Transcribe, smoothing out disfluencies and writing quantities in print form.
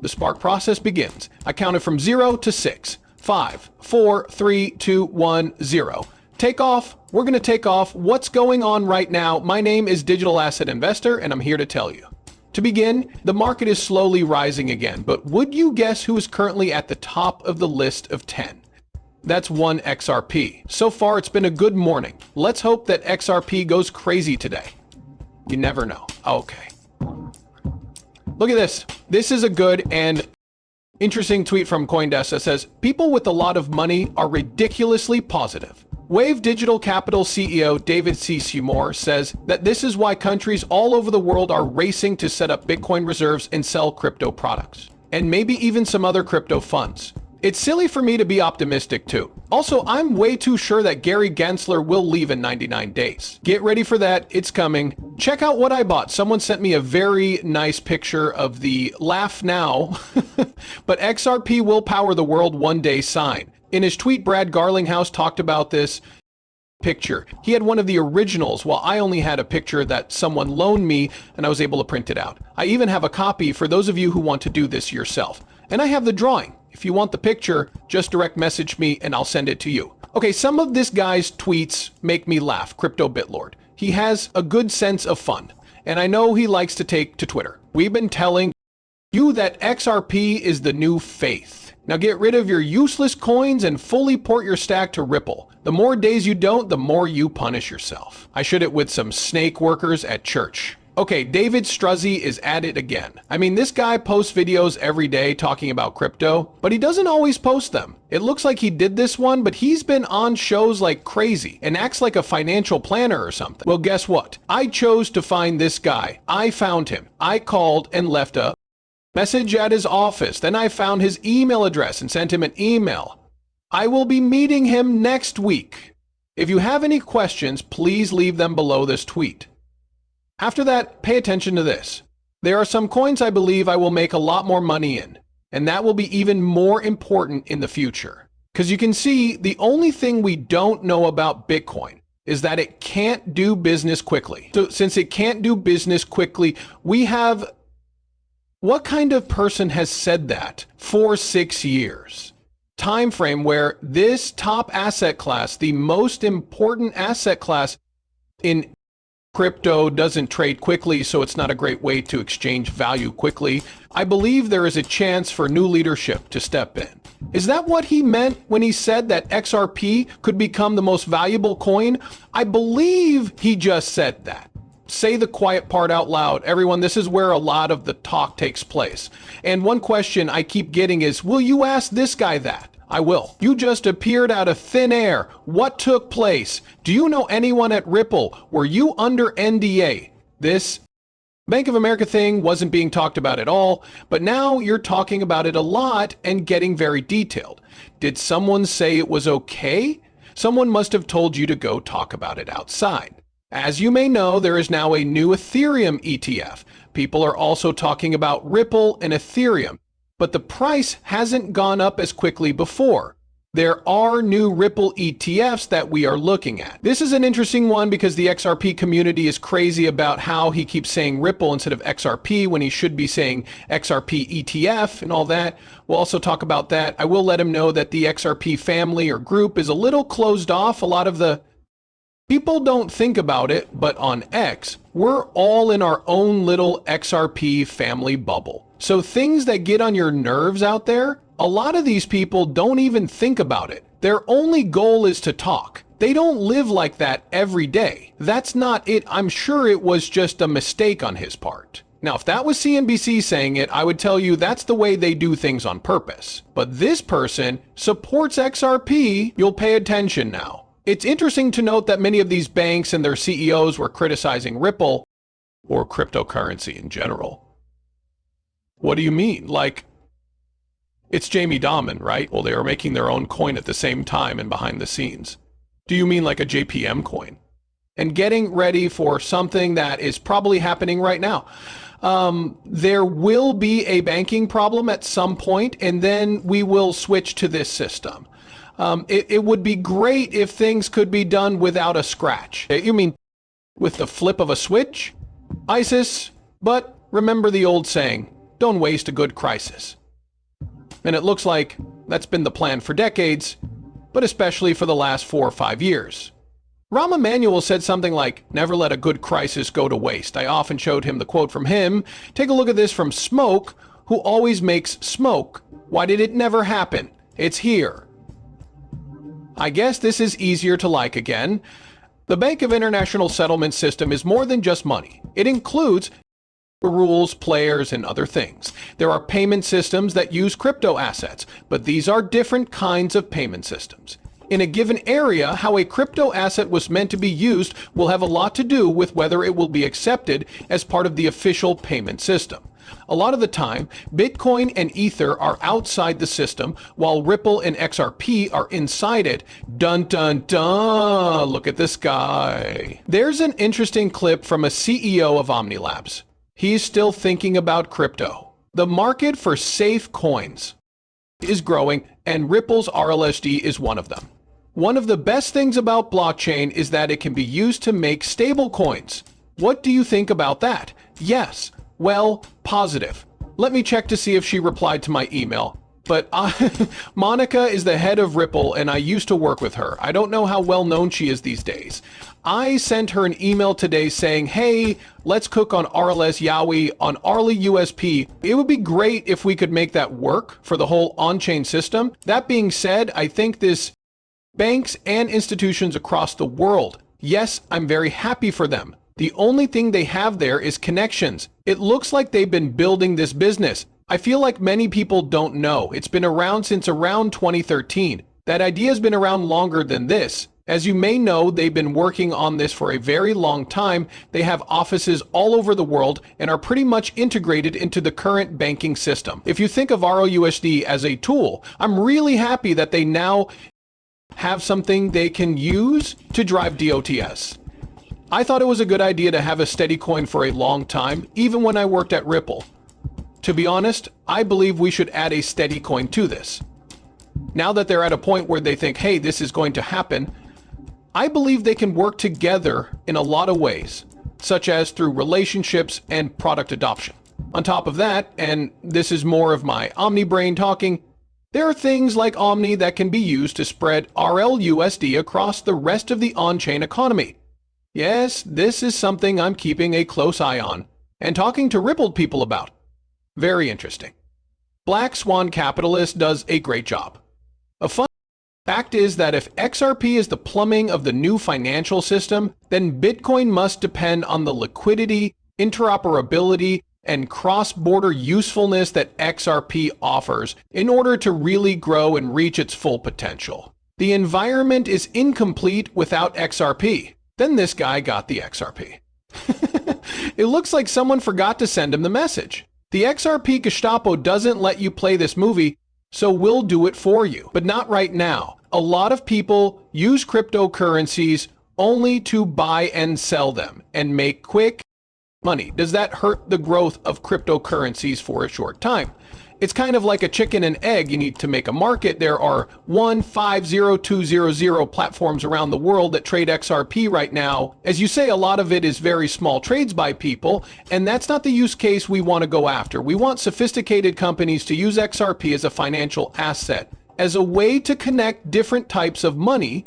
The spark process begins. I counted from 0 to 6. 5, 4, 3, 2, 1, 0. Take off. We're going to take off. What's going on right now? My name is Digital Asset Investor, and I'm here to tell you. To begin, the market is slowly rising again, but would you guess who is currently at the top of the list of 10? That's one XRP. So far, it's been a good morning. Let's hope that XRP goes crazy today. You never know. Okay. Look at this. This is a good and interesting tweet from CoinDesk that says, people with a lot of money are ridiculously positive. Wave Digital Capital CEO David C. Seymour says that this is why countries all over the world are racing to set up Bitcoin reserves and sell crypto products, and maybe even some other crypto funds. It's silly for me to be optimistic too. Also, I'm way too sure that Gary Gensler will leave in 99 days. Get ready for that, it's coming. Check out what I bought. Someone sent me a very nice picture of the laugh now, but XRP will power the world one day sign. In his tweet, Brad Garlinghouse talked about this picture. He had one of the originals, while I only had a picture that someone loaned me and I was able to print it out. I even have a copy for those of you who want to do this yourself. And I have the drawing. If you want the picture, just direct message me and I'll send it to you. Okay, some of this guy's tweets make me laugh, Crypto Bitlord. He has a good sense of fun, and I know he likes to take to Twitter. We've been telling you that XRP is the new faith. Now get rid of your useless coins and fully port your stack to Ripple. The more days you don't, the more you punish yourself. I should it with some snake workers at church. Okay, David Struzzi is at it again. I mean, this guy posts videos every day talking about crypto, but he doesn't always post them. It looks like he did this one, but he's been on shows like crazy and acts like a financial planner or something. Well, guess what? I chose to find this guy. I found him. I called and left a message at his office. Then I found his email address and sent him an email. I will be meeting him next week. If you have any questions, please leave them below this tweet. After that, pay attention to this. There are some coins I believe I will make a lot more money in, and that will be even more important in the future. Because you can see, the only thing we don't know about Bitcoin is that it can't do business quickly. So since it can't do business quickly, we have... What kind of person has said that for 6 years? Time frame where this top asset class, the most important asset class in crypto, doesn't trade quickly, so it's not a great way to exchange value quickly. I believe there is a chance for new leadership to step in. Is that what he meant when he said that XRP could become the most valuable coin? I believe he just said that. Say the quiet part out loud. Everyone, this is where a lot of the talk takes place. And one question I keep getting is, will you ask this guy that? I will. You just appeared out of thin air. What took place? Do you know anyone at Ripple? Were you under NDA? This Bank of America thing wasn't being talked about at all, but now you're talking about it a lot and getting very detailed. Did someone say it was okay? Someone must have told you to go talk about it outside. As you may know, there is now a new Ethereum ETF. People are also talking about Ripple and Ethereum, but the price hasn't gone up as quickly before. There are new Ripple ETFs that we are looking at. This is an interesting one because the XRP community is crazy about how he keeps saying Ripple instead of XRP when he should be saying XRP ETF and all that. We'll also talk about that. I will let him know that the XRP family or group is a little closed off. A lot of the people don't think about it, but on X, we're all in our own little XRP family bubble. So things that get on your nerves out there, a lot of these people don't even think about it. Their only goal is to talk. They don't live like that every day. That's not it. I'm sure it was just a mistake on his part. Now, if that was CNBC saying it, I would tell you that's the way they do things on purpose. But this person supports XRP. You'll pay attention now. It's interesting to note that many of these banks and their CEOs were criticizing Ripple or cryptocurrency in general. What do you mean? Like, it's Jamie Dimon, right? Well, they are making their own coin at the same time and behind the scenes. Do you mean like a JPM coin? And getting ready for something that is probably happening right now. There will be a banking problem at some point, and then we will switch to this system. It would be great if things could be done without a scratch. You mean with the flip of a switch? ISIS, but remember the old saying, don't waste a good crisis. And it looks like that's been the plan for decades, but especially for the last 4 or 5 years. Rahm Emanuel said something like, "Never let a good crisis go to waste." I often showed him the quote from him. Take a look at this from Smoke, who always makes smoke. Why did it never happen? It's here. I guess this is easier to like again. The Bank of International Settlement system is more than just money. It includes rules, players, and other things. There are payment systems that use crypto assets, but these are different kinds of payment systems. In a given area, how a crypto asset was meant to be used will have a lot to do with whether it will be accepted as part of the official payment system. A lot of the time, Bitcoin and Ether are outside the system, while Ripple and XRP are inside it. Dun dun dun! Look at this guy. There's an interesting clip from a CEO of OmniLabs. He's still thinking about crypto. The market for safe coins is growing, and Ripple's RLSD is one of them. One of the best things about blockchain is that it can be used to make stable coins. What do you think about that? Yes. Well, positive. Let me check to see if she replied to my email. But Monica is the head of Ripple, and I used to work with her. I don't know how well known she is these days. I sent her an email today saying, "Hey, let's cook on RLS Yowie on Arly USP. It would be great if we could make that work for the whole on-chain system." That being said, I think this banks and institutions across the world. Yes, I'm very happy for them. The only thing they have there is connections. It looks like they've been building this business. I feel like many people don't know. It's been around since around 2013. That idea has been around longer than this. As you may know, they've been working on this for a very long time. They have offices all over the world and are pretty much integrated into the current banking system. If you think of ROUSD as a tool, I'm really happy that they now have something they can use to drive DOTS. I thought it was a good idea to have a steady coin for a long time, even when I worked at Ripple. To be honest, I believe we should add a steady coin to this. Now that they're at a point where they think, hey, this is going to happen, I believe they can work together in a lot of ways, such as through relationships and product adoption. On top of that, and this is more of my Omni brain talking, there are things like Omni that can be used to spread RLUSD across the rest of the on-chain economy. Yes, this is something I'm keeping a close eye on and talking to Ripple people about. Very interesting. Black Swan Capitalist does a great job. A fun fact is that if XRP is the plumbing of the new financial system, then Bitcoin must depend on the liquidity, interoperability, and cross-border usefulness that XRP offers in order to really grow and reach its full potential. The environment is incomplete without XRP. Then this guy got the XRP. It looks like someone forgot to send him the message. The XRP Gestapo doesn't let you play this movie, so we'll do it for you. But not right now. A lot of people use cryptocurrencies only to buy and sell them and make quick money. Does that hurt the growth of cryptocurrencies for a short time? It's kind of like a chicken and egg. You need to make a market. There are 1,50200 platforms around the world that trade XRP right now. As you say, a lot of it is very small trades by people, and that's not the use case we want to go after. We want sophisticated companies to use XRP as a financial asset, as a way to connect different types of money.